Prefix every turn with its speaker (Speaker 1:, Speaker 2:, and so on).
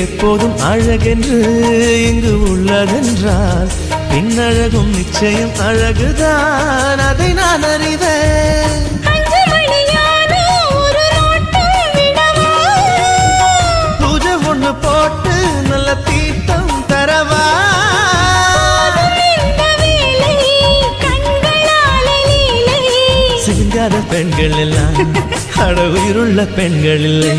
Speaker 1: எப்போதும் அழகென்று இங்கு உள்ளதென்றால் பின்னழகும் நிச்சயம் அழகுதான், அதை நான் அறிவேன். பூஜை ஒண்ணு போட்டு நல்ல தீட்டம் தரவா? சிங்கார பெண்கள் எல்லாம் அட உயிருள்ள பெண்கள் இல்லை.